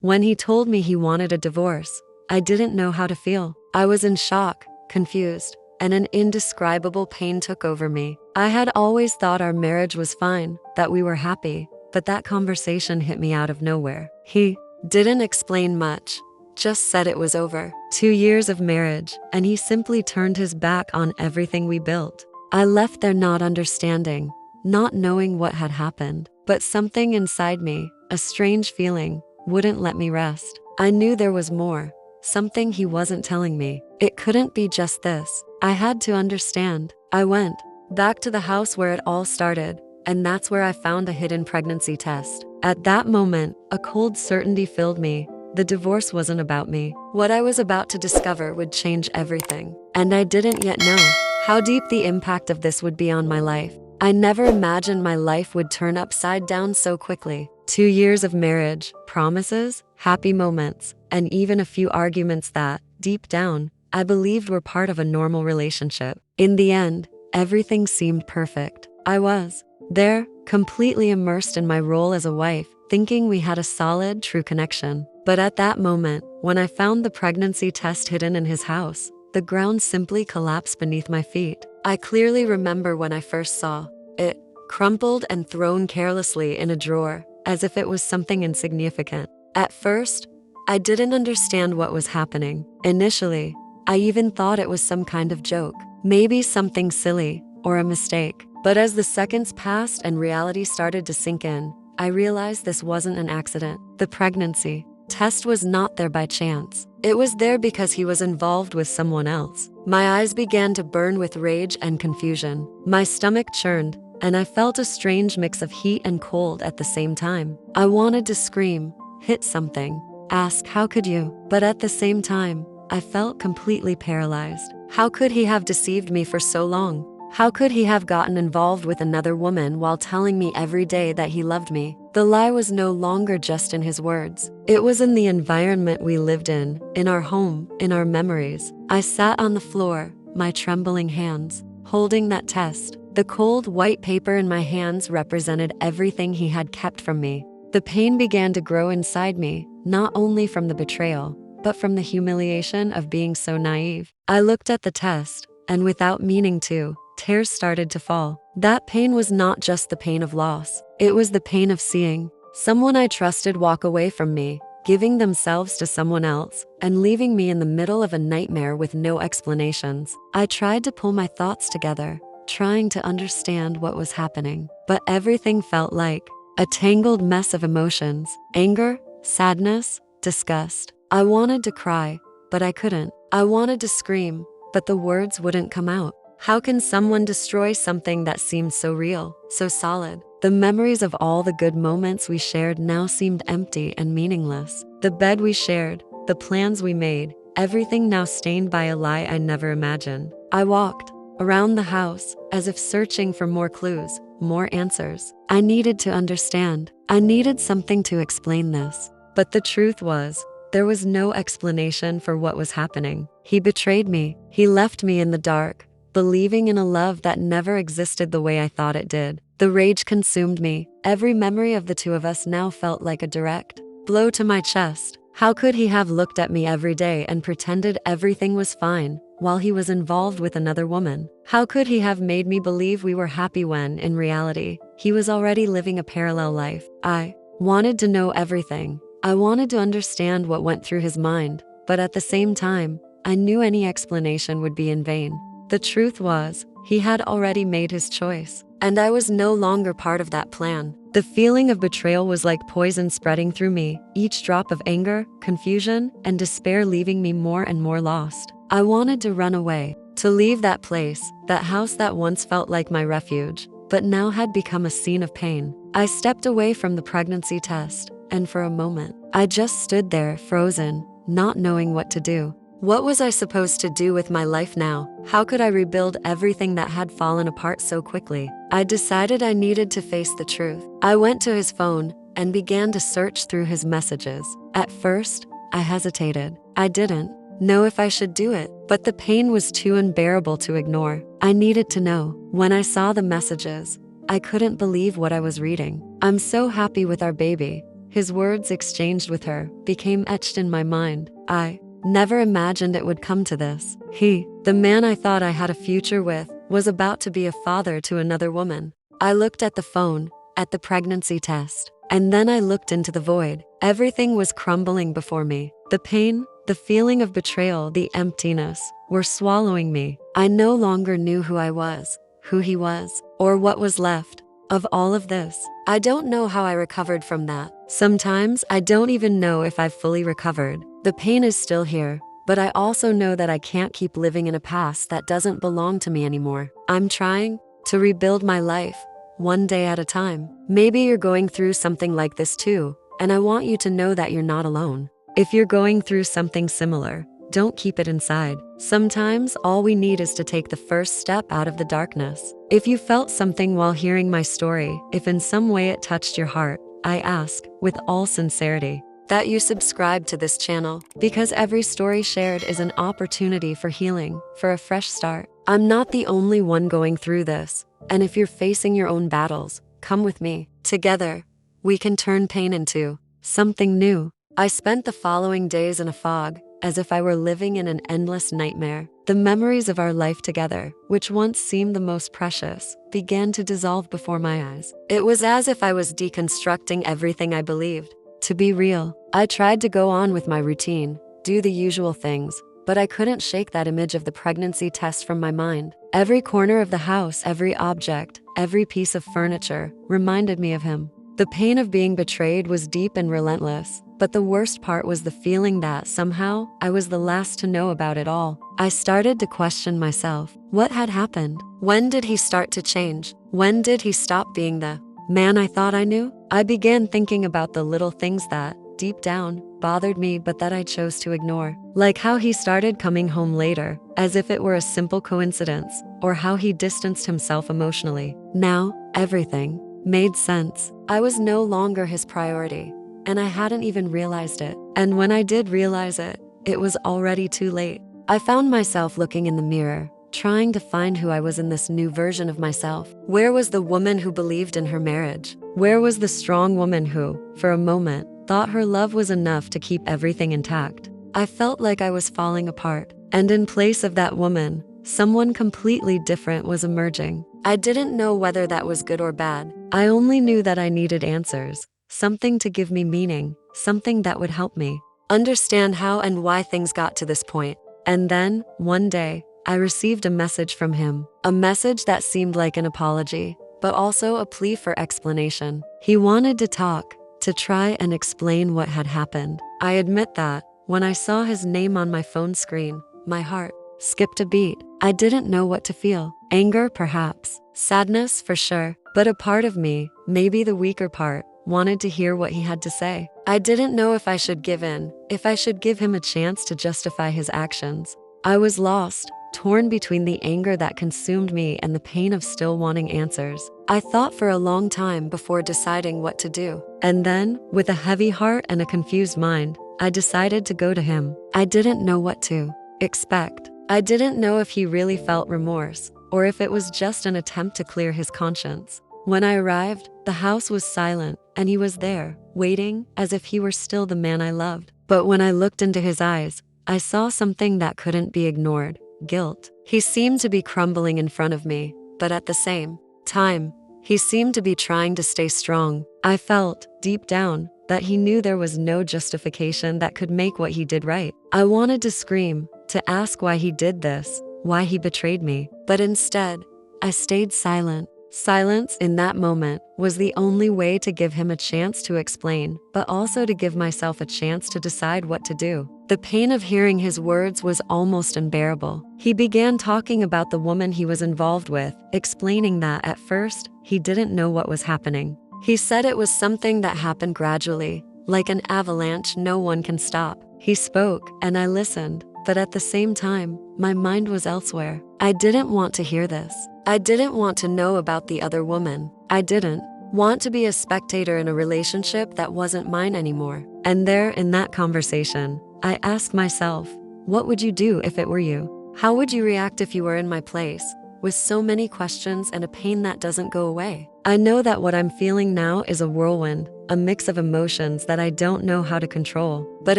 When he told me he wanted a divorce, I didn't know how to feel. I was in shock, confused, and an indescribable pain took over me. I had always thought our marriage was fine, that we were happy, but that conversation hit me out of nowhere. He didn't explain much, just said it was over. 2 years of marriage, and he simply turned his back on everything we built. I left there not understanding, not knowing what had happened, but something inside me, a strange feeling, wouldn't let me rest. I knew there was more, something he wasn't telling me. It couldn't be just this. I had to understand. I went back to the house where it all started, and that's where I found a hidden pregnancy test. At that moment, a cold certainty filled me. The divorce wasn't about me. What I was about to discover would change everything. And I didn't yet know how deep the impact of this would be on my life. I never imagined my life would turn upside down so quickly. 2 years of marriage, promises, happy moments, and even a few arguments that, deep down, I believed were part of a normal relationship. In the end, everything seemed perfect. I was there, completely immersed in my role as a wife, thinking we had a solid, true connection. But at that moment, when I found the pregnancy test hidden in his house, the ground simply collapsed beneath my feet. I clearly remember when I first saw it, crumpled and thrown carelessly in a drawer, as if it was something insignificant. At first, I didn't understand what was happening. Initially, I even thought it was some kind of joke, maybe something silly or a mistake. But as the seconds passed and reality started to sink in, I realized this wasn't an accident. The pregnancy test was not there by chance. It was there because he was involved with someone else. My eyes began to burn with rage and confusion. My stomach churned, and I felt a strange mix of heat and cold at the same time. I wanted to scream, hit something, ask, "How could you?" But at the same time, I felt completely paralyzed. How could he have deceived me for so long? How could he have gotten involved with another woman while telling me every day that he loved me? The lie was no longer just in his words. It was in the environment we lived in our home, in our memories. I sat on the floor, my trembling hands, holding that test. The cold white paper in my hands represented everything he had kept from me. The pain began to grow inside me, not only from the betrayal, but from the humiliation of being so naive. I looked at the test, and without meaning to, tears started to fall. That pain was not just the pain of loss. It was the pain of seeing someone I trusted walk away from me, giving themselves to someone else, and leaving me in the middle of a nightmare with no explanations. I tried to pull my thoughts together, trying to understand what was happening, but everything felt like a tangled mess of emotions: anger, sadness, disgust. I wanted to cry, but I couldn't. I wanted to scream, but the words wouldn't come out. How can someone destroy something that seemed so real, so solid? The memories of all the good moments we shared now seemed empty and meaningless. The bed we shared, the plans we made, everything now stained by a lie I never imagined. I walked around the house as if searching for more clues, more answers. I needed to understand. I needed something to explain this. But the truth was, there was no explanation for what was happening. He betrayed me. He left me in the dark, believing in a love that never existed the way I thought it did. The rage consumed me. Every memory of the two of us now felt like a direct blow to my chest. How could he have looked at me every day and pretended everything was fine while he was involved with another woman? How could he have made me believe we were happy when, in reality, he was already living a parallel life? I wanted to know everything. I wanted to understand what went through his mind, but at the same time, I knew any explanation would be in vain. The truth was, he had already made his choice, and I was no longer part of that plan. The feeling of betrayal was like poison spreading through me, each drop of anger, confusion, and despair leaving me more and more lost. I wanted to run away, to leave that place, that house that once felt like my refuge, but now had become a scene of pain. I stepped away from the pregnancy test, and for a moment, I just stood there, frozen, not knowing what to do. What was I supposed to do with my life now? How could I rebuild everything that had fallen apart so quickly? I decided I needed to face the truth. I went to his phone and began to search through his messages. At first, I hesitated. I didn't know if I should do it, but the pain was too unbearable to ignore. I needed to know. When I saw the messages, I couldn't believe what I was reading. "I'm so happy with our baby. his words exchanged with her, became etched in my mind. I never imagined it would come to this. He, the man I thought I had a future with, was about to be a father to another woman. I looked at the phone, at the pregnancy test, and then I looked into the void. Everything was crumbling before me. The pain, the feeling of betrayal, the emptiness were swallowing me. I no longer knew who I was, who he was, or what was left of all of this. I don't know how I recovered from that. Sometimes I don't even know if I've fully recovered. The pain is still here, but I also know that I can't keep living in a past that doesn't belong to me anymore. I'm trying to rebuild my life, one day at a time. Maybe you're going through something like this too, and I want you to know that you're not alone. If you're going through something similar, don't keep it inside. Sometimes all we need is to take the first step out of the darkness. If you felt something while hearing my story, if in some way it touched your heart, I ask, with all sincerity, that you subscribe to this channel, because every story shared is an opportunity for healing, for a fresh start. I'm not the only one going through this, and if you're facing your own battles, come with me. Together, we can turn pain into something new. I spent the following days in a fog, as if I were living in an endless nightmare. The memories of our life together, which once seemed the most precious, began to dissolve before my eyes. It was as if I was deconstructing everything I believed to be real. I tried to go on with my routine, do the usual things, but I couldn't shake that image of the pregnancy test from my mind. Every corner of the house, every object, every piece of furniture reminded me of him. The pain of being betrayed was deep and relentless, but the worst part was the feeling that somehow I was the last to know about it all. I started to question myself. What had happened? When did he start to change? When did he stop being the man I thought I knew? I began thinking about the little things that, deep down, bothered me but that I chose to ignore. Like how he started coming home later, as if it were a simple coincidence, or how he distanced himself emotionally. Now, everything made sense. I was no longer his priority, and I hadn't even realized it. And when I did realize it, it was already too late. I found myself looking in the mirror, trying to find who I was in this new version of myself. Where was the woman who believed in her marriage? Where was the strong woman who, for a moment, thought her love was enough to keep everything intact? I felt like I was falling apart, and in place of that woman, someone completely different was emerging. I didn't know whether that was good or bad. I only knew that I needed answers, something to give me meaning, something that would help me understand how and why things got to this point. And then, one day, I received a message from him, a message that seemed like an apology, but also a plea for explanation. He wanted to talk, to try and explain what had happened. I admit that, when I saw his name on my phone screen, my heart skipped a beat. I didn't know what to feel. Anger, perhaps. Sadness, for sure. But a part of me, maybe the weaker part, wanted to hear what he had to say. I didn't know if I should give in, if I should give him a chance to justify his actions. I was lost, torn between the anger that consumed me and the pain of still wanting answers. I thought for a long time before deciding what to do. And then, with a heavy heart and a confused mind, I decided to go to him. I didn't know what to expect. I didn't know if he really felt remorse, or if it was just an attempt to clear his conscience. When I arrived, the house was silent, and he was there, waiting, as if he were still the man I loved. But when I looked into his eyes, I saw something that couldn't be ignored: guilt. He seemed to be crumbling in front of me, but at the same time, he seemed to be trying to stay strong. I felt, deep down, that he knew there was no justification that could make what he did right. I wanted to scream, to ask why he did this, why he betrayed me. But instead, I stayed silent. Silence in that moment was the only way to give him a chance to explain, but also to give myself a chance to decide what to do. The pain of hearing his words was almost unbearable. He began talking about the woman he was involved with, explaining that at first, he didn't know what was happening. He said it was something that happened gradually, like an avalanche no one can stop. He spoke, and I listened, but at the same time, my mind was elsewhere. I didn't want to hear this. I didn't want to know about the other woman. I didn't want to be a spectator in a relationship that wasn't mine anymore. And there, in that conversation, I asked myself, what would you do if it were you? How would you react if you were in my place? With so many questions and a pain that doesn't go away. I know that what I'm feeling now is a whirlwind, a mix of emotions that I don't know how to control. But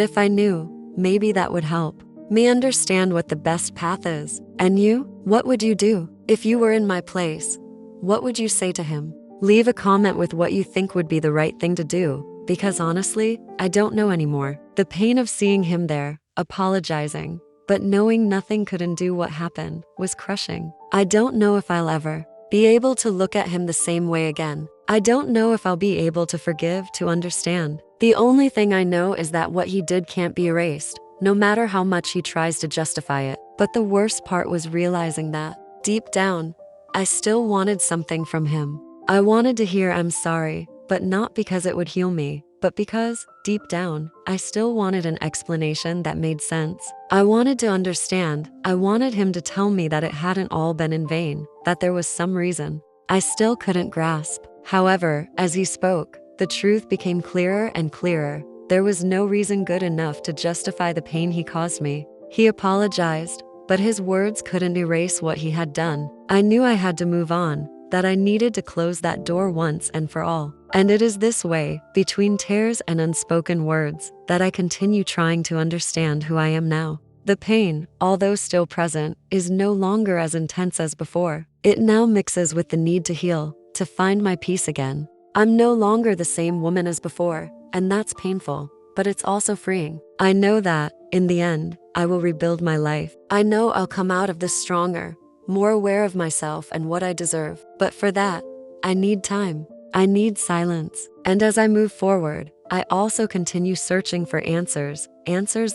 if I knew, maybe that would help me understand what the best path is. And you? What would you do? If you were in my place, what would you say to him? Leave a comment with what you think would be the right thing to do, because honestly, I don't know anymore. The pain of seeing him there, apologizing, but knowing nothing could undo what happened, was crushing. I don't know if I'll ever be able to look at him the same way again. I don't know if I'll be able to forgive, to understand. The only thing I know is that what he did can't be erased, no matter how much he tries to justify it. But the worst part was realizing that, deep down, I still wanted something from him. I wanted to hear "I'm sorry," but not because it would heal me, but because, deep down, I still wanted an explanation that made sense. I wanted to understand. I wanted him to tell me that it hadn't all been in vain, that there was some reason. I still couldn't grasp. However, as he spoke, the truth became clearer and clearer. There was no reason good enough to justify the pain he caused me. He apologized, but his words couldn't erase what he had done. I knew I had to move on, that I needed to close that door once and for all. And it is this way, between tears and unspoken words, that I continue trying to understand who I am now. The pain, although still present, is no longer as intense as before. It now mixes with the need to heal, to find my peace again. I'm no longer the same woman as before, and that's painful, but it's also freeing. I know that, in the end, I will rebuild my life. I know I'll come out of this stronger, more aware of myself and what I deserve. But for that, I need time. I need silence. And as I move forward, I also continue searching for answers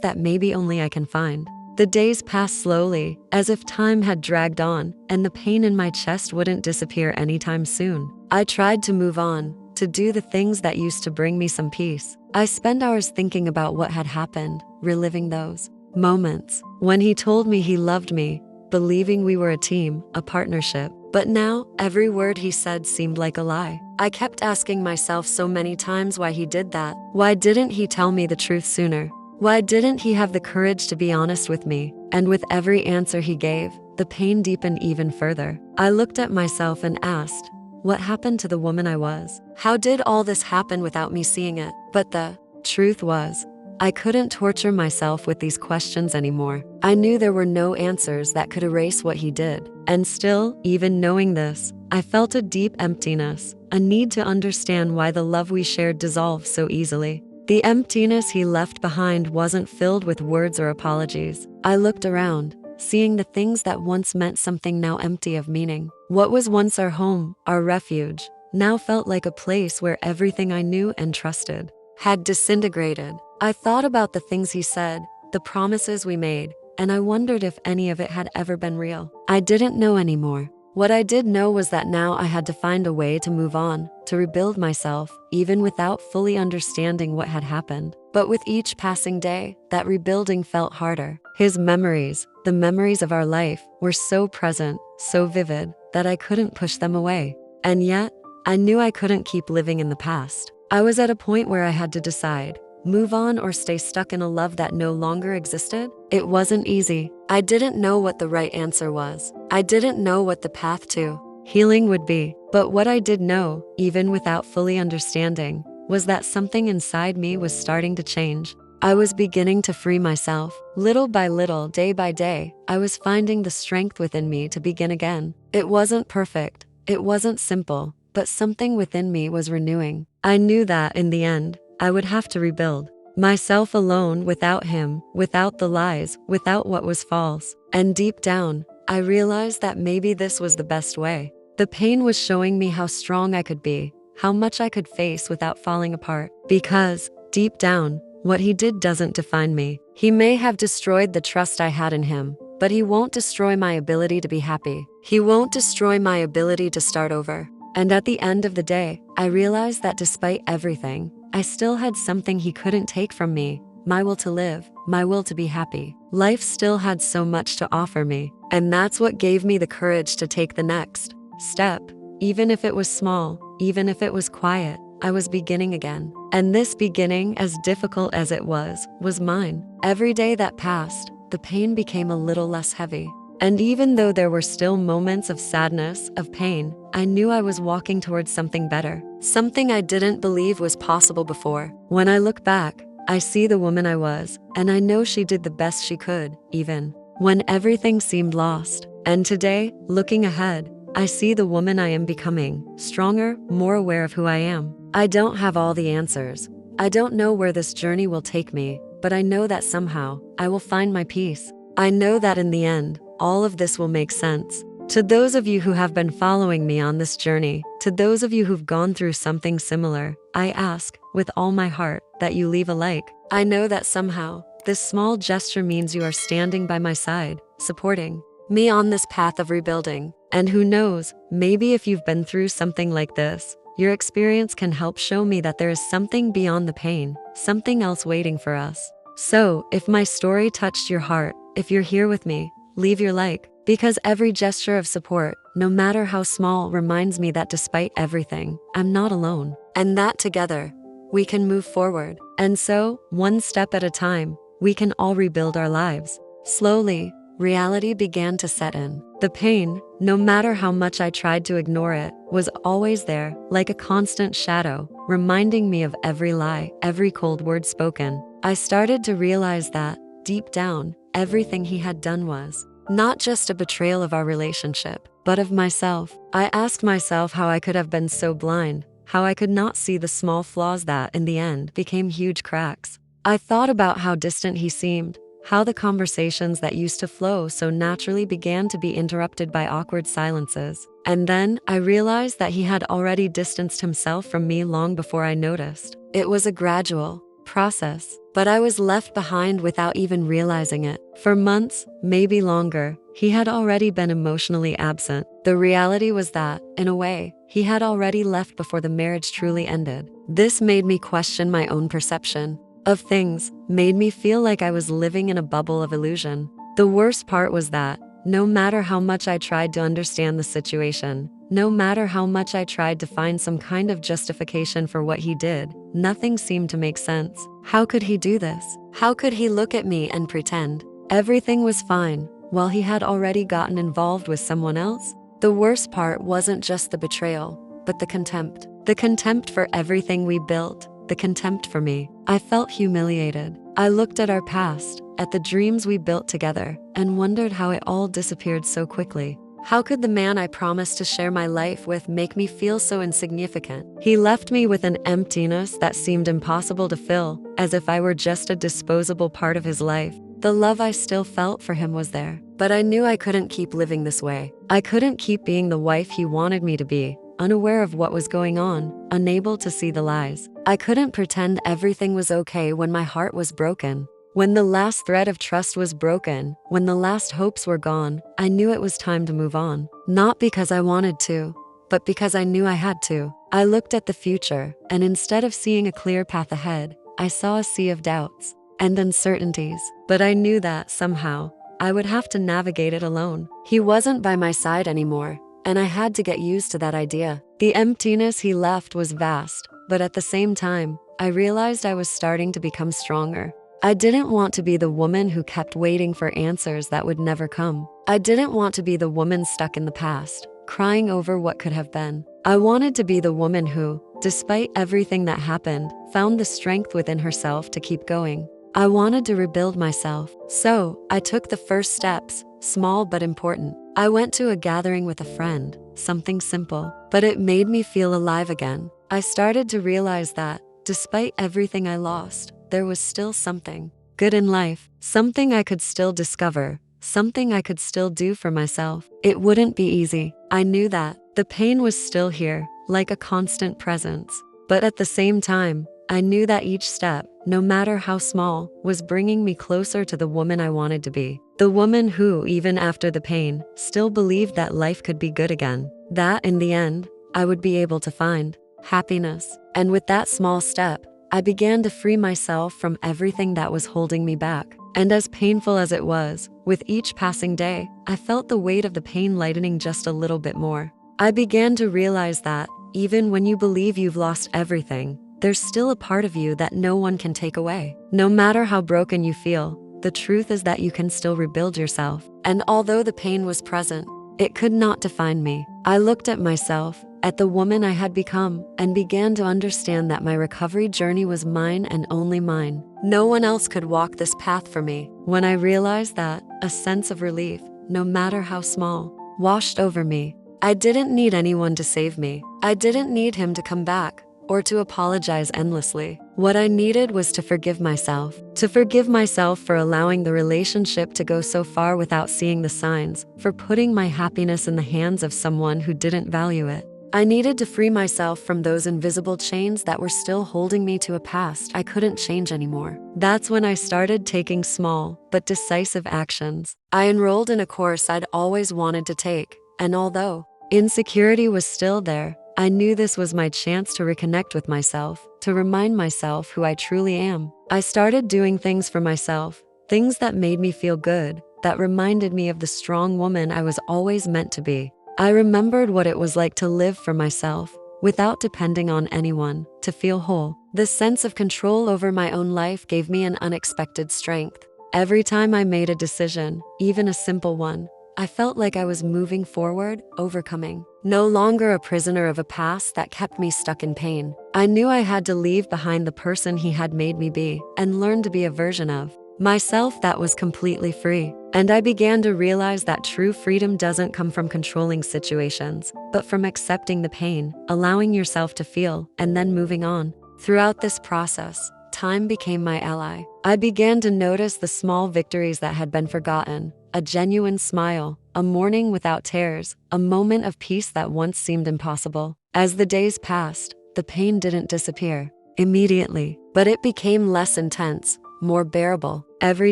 that maybe only I can find. The days pass slowly, as if time had dragged on, and the pain in my chest wouldn't disappear anytime soon. I tried to move on, to do the things that used to bring me some peace. I spent hours thinking about what had happened, reliving those moments when he told me he loved me, believing we were a team, a partnership. But now, every word he said seemed like a lie. I kept asking myself so many times why he did that. Why didn't he tell me the truth sooner? Why didn't he have the courage to be honest with me? And with every answer he gave, the pain deepened even further. I looked at myself and asked, what happened to the woman I was? How did all this happen without me seeing it? But the truth was, I couldn't torture myself with these questions anymore. I knew there were no answers that could erase what he did. And still, even knowing this, I felt a deep emptiness, a need to understand why the love we shared dissolved so easily. The emptiness he left behind wasn't filled with words or apologies. I looked around, seeing the things that once meant something now empty of meaning. What was once our home, our refuge, now felt like a place where everything I knew and trusted had disintegrated. I thought about the things he said, the promises we made, and I wondered if any of it had ever been real. I didn't know anymore. What I did know was that now I had to find a way to move on, to rebuild myself, even without fully understanding what had happened. But with each passing day, that rebuilding felt harder. His memories, the memories of our life, were so present, so vivid, that I couldn't push them away. And yet, I knew I couldn't keep living in the past. I was at a point where I had to decide, move on or stay stuck in a love that no longer existed. It wasn't easy. I didn't know what the right answer was. I didn't know what the path to healing would be. But what I did know, even without fully understanding, was that something inside me was starting to change. I was beginning to free myself. Little by little, day by day, I was finding the strength within me to begin again. It wasn't perfect. It wasn't simple, but something within me was renewing. I knew that, in the end, I would have to rebuild myself alone, without him, without the lies, without what was false. And deep down, I realized that maybe this was the best way. The pain was showing me how strong I could be, how much I could face without falling apart. Because, deep down, what he did doesn't define me. He may have destroyed the trust I had in him, but he won't destroy my ability to be happy. He won't destroy my ability to start over. And at the end of the day, I realized that despite everything, I still had something he couldn't take from me, my will to live, my will to be happy. Life still had so much to offer me, and that's what gave me the courage to take the next step. Even if it was small, even if it was quiet, I was beginning again. And this beginning, as difficult as it was mine. Every day that passed, the pain became a little less heavy. And even though there were still moments of sadness, of pain, I knew I was walking towards something better, something I didn't believe was possible before. When I look back, I see the woman I was, and I know she did the best she could, even when everything seemed lost. And today, looking ahead, I see the woman I am becoming, stronger, more aware of who I am. I don't have all the answers. I don't know where this journey will take me, but I know that somehow, I will find my peace. I know that in the end, all of this will make sense. To those of you who have been following me on this journey, to those of you who've gone through something similar, I ask, with all my heart, that you leave a like. I know that somehow, this small gesture means you are standing by my side, supporting me on this path of rebuilding. And who knows, maybe if you've been through something like this, your experience can help show me that there is something beyond the pain, something else waiting for us. So, if my story touched your heart, if you're here with me, leave your like, because every gesture of support, no matter how small, reminds me that despite everything, I'm not alone, and that together, we can move forward. And so, one step at a time, we can all rebuild our lives. Slowly, reality began to set in. The pain, no matter how much I tried to ignore it, was always there, like a constant shadow, reminding me of every lie, every cold word spoken. I started to realize that, deep down, everything he had done was not just a betrayal of our relationship, but of myself. I asked myself how I could have been so blind, how I could not see the small flaws that, in the end, became huge cracks. I thought about how distant he seemed, how the conversations that used to flow so naturally began to be interrupted by awkward silences. And then I realized that he had already distanced himself from me long before I noticed. It was a gradual process, but I was left behind without even realizing it. For months, maybe longer, he had already been emotionally absent. The reality was that, in a way, he had already left before the marriage truly ended. This made me question my own perception of things, made me feel like I was living in a bubble of illusion. The worst part was that, no matter how much I tried to understand the situation, no matter how much I tried to find some kind of justification for what he did, nothing seemed to make sense. How could he do this? How could he look at me and pretend everything was fine while he had already gotten involved with someone else? The worst part wasn't just the betrayal, but the contempt. The contempt for everything we built. The contempt for me. I felt humiliated. I looked at our past, at the dreams we built together, and wondered how it all disappeared so quickly. How could the man I promised to share my life with make me feel so insignificant? He left me with an emptiness that seemed impossible to fill, as if I were just a disposable part of his life. The love I still felt for him was there, but I knew I couldn't keep living this way. I couldn't keep being the wife he wanted me to be, unaware of what was going on, unable to see the lies. I couldn't pretend everything was okay when my heart was broken. When the last thread of trust was broken, when the last hopes were gone, I knew it was time to move on. Not because I wanted to, but because I knew I had to. I looked at the future, and instead of seeing a clear path ahead, I saw a sea of doubts and uncertainties. But I knew that, somehow, I would have to navigate it alone. He wasn't by my side anymore, and I had to get used to that idea. The emptiness he left was vast, but at the same time, I realized I was starting to become stronger. I didn't want to be the woman who kept waiting for answers that would never come. I didn't want to be the woman stuck in the past, crying over what could have been. I wanted to be the woman who, despite everything that happened, found the strength within herself to keep going. I wanted to rebuild myself. So, I took the first steps, small but important. I went to a gathering with a friend, something simple, but it made me feel alive again. I started to realize that, despite everything I lost, there was still something good in life, something I could still discover, something I could still do for myself. It wouldn't be easy. I knew that. The pain was still here, like a constant presence. But at the same time, I knew that each step, no matter how small, was bringing me closer to the woman I wanted to be. The woman who, even after the pain, still believed that life could be good again. That, in the end, I would be able to find happiness. And with that small step, I began to free myself from everything that was holding me back. And as painful as it was, with each passing day, I felt the weight of the pain lightening just a little bit more. I began to realize that, even when you believe you've lost everything, there's still a part of you that no one can take away. No matter how broken you feel, the truth is that you can still rebuild yourself. And although the pain was present, it could not define me. I looked at myself, at the woman I had become, and began to understand that my recovery journey was mine and only mine. No one else could walk this path for me. When I realized that, a sense of relief, no matter how small, washed over me. I didn't need anyone to save me. I didn't need him to come back or to apologize endlessly. What I needed was to forgive myself for allowing the relationship to go so far without seeing the signs, for putting my happiness in the hands of someone who didn't value it. I needed to free myself from those invisible chains that were still holding me to a past I couldn't change anymore. That's when I started taking small but decisive actions. I enrolled in a course I'd always wanted to take, and although insecurity was still there, I knew this was my chance to reconnect with myself, to remind myself who I truly am. I started doing things for myself, things that made me feel good, that reminded me of the strong woman I was always meant to be. I remembered what it was like to live for myself, without depending on anyone, to feel whole. The sense of control over my own life gave me an unexpected strength. Every time I made a decision, even a simple one, I felt like I was moving forward, overcoming. No longer a prisoner of a past that kept me stuck in pain. I knew I had to leave behind the person he had made me be and learn to be a version of myself that was completely free. And I began to realize that true freedom doesn't come from controlling situations, but from accepting the pain, allowing yourself to feel, and then moving on. Throughout this process, time became my ally. I began to notice the small victories that had been forgotten. A genuine smile, a morning without tears, a moment of peace that once seemed impossible. As the days passed, the pain didn't disappear immediately, but it became less intense, more bearable. Every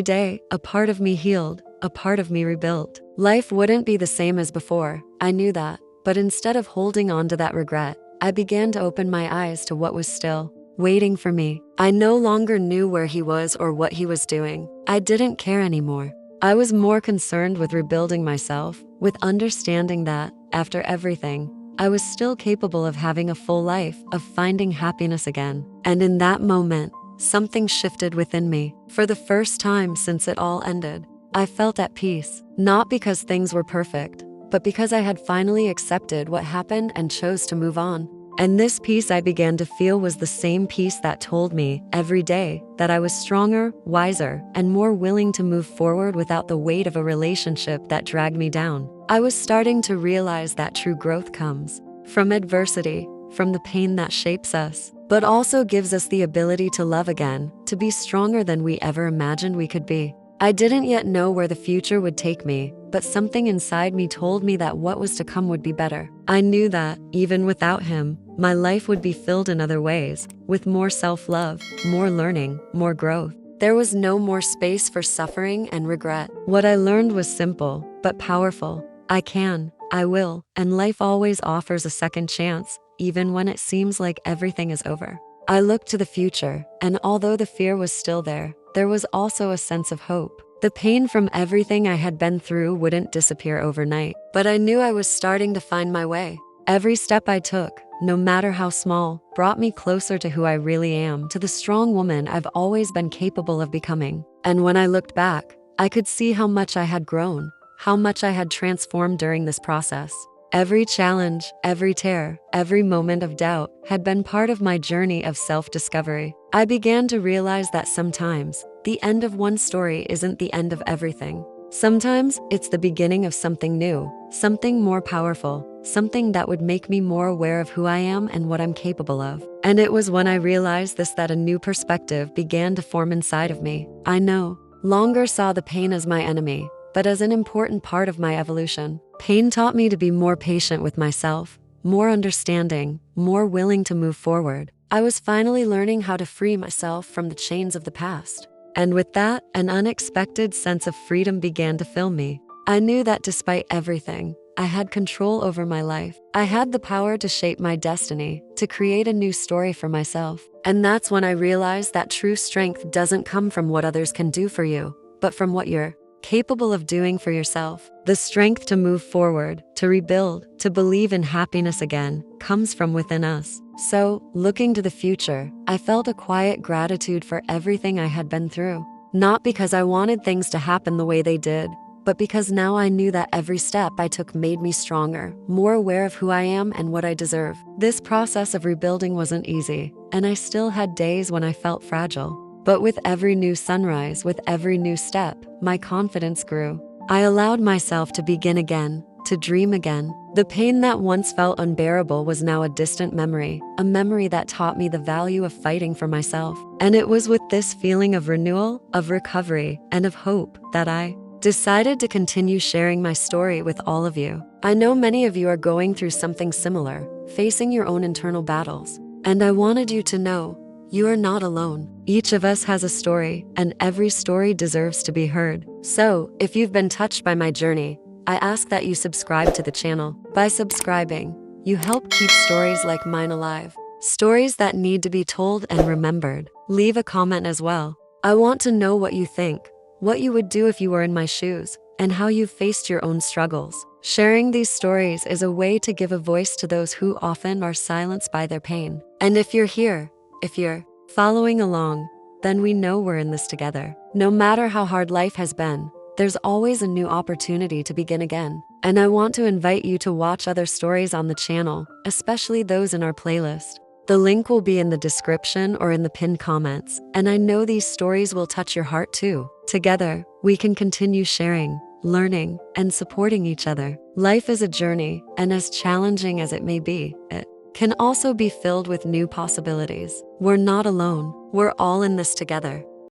day, a part of me healed, a part of me rebuilt. Life wouldn't be the same as before, I knew that, but instead of holding on to that regret, I began to open my eyes to what was still waiting for me. I no longer knew where he was or what he was doing. I didn't care anymore. I was more concerned with rebuilding myself, with understanding that, after everything, I was still capable of having a full life, of finding happiness again. And in that moment, something shifted within me. For the first time since it all ended, I felt at peace, not because things were perfect, but because I had finally accepted what happened and chose to move on. And this peace I began to feel was the same peace that told me every day that I was stronger, wiser, and more willing to move forward without the weight of a relationship that dragged me down. I was starting to realize that true growth comes from adversity, from the pain that shapes us, but also gives us the ability to love again, to be stronger than we ever imagined we could be. I didn't yet know where the future would take me, but something inside me told me that what was to come would be better. I knew that, even without him, my life would be filled in other ways, with more self-love, more learning, more growth. There was no more space for suffering and regret. What I learned was simple, but powerful. I can, I will, and life always offers a second chance, even when it seems like everything is over. I looked to the future, and although the fear was still there was also a sense of hope. The pain from everything I had been through wouldn't disappear overnight, but I knew I was starting to find my way. Every step I took, no matter how small, brought me closer to who I really am, to the strong woman I've always been capable of becoming. And when I looked back, I could see how much I had grown, how much I had transformed during this process. Every challenge, every tear, every moment of doubt had been part of my journey of self-discovery. I began to realize that sometimes the end of one story isn't the end of everything. Sometimes it's the beginning of something new, something more powerful, something that would make me more aware of who I am and what I'm capable of. And it was when I realized this that a new perspective began to form inside of me. I no longer saw the pain as my enemy, but as an important part of my evolution. Pain taught me to be more patient with myself, more understanding, more willing to move forward. I was finally learning how to free myself from the chains of the past. And with that, an unexpected sense of freedom began to fill me. I knew that despite everything, I had control over my life. I had the power to shape my destiny, to create a new story for myself. And that's when I realized that true strength doesn't come from what others can do for you, but from what you're capable of doing for yourself. The strength to move forward, to rebuild, to believe in happiness again, comes from within us. So, looking to the future, I felt a quiet gratitude for everything I had been through. Not because I wanted things to happen the way they did, but but because now I knew that every step I took made me stronger, more aware of who I am and what I deserve. This process of rebuilding wasn't easy, and I still had days when I felt fragile. But with every new sunrise, with every new step, my confidence grew. I allowed myself to begin again, to dream again. The pain that once felt unbearable was now a distant memory, a memory that taught me the value of fighting for myself. And it was with this feeling of renewal, of recovery, and of hope that I decided to continue sharing my story with all of you. I know many of you are going through something similar, facing your own internal battles. And I wanted you to know, you are not alone. Each of us has a story, and every story deserves to be heard. So, if you've been touched by my journey, I ask that you subscribe to the channel. By subscribing, you help keep stories like mine alive. Stories that need to be told and remembered. Leave a comment as well. I want to know what you think, what you would do if you were in my shoes, and how you faced your own struggles. Sharing these stories is a way to give a voice to those who often are silenced by their pain. And if you're here, if you're following along, then we know we're in this together. No matter how hard life has been, there's always a new opportunity to begin again. And I want to invite you to watch other stories on the channel, especially those in our playlist. The link will be in the description or in the pinned comments, and I know these stories will touch your heart too. Together, we can continue sharing, learning, and supporting each other. Life is a journey, and as challenging as it may be, it can also be filled with new possibilities. We're not alone. We're all in this together.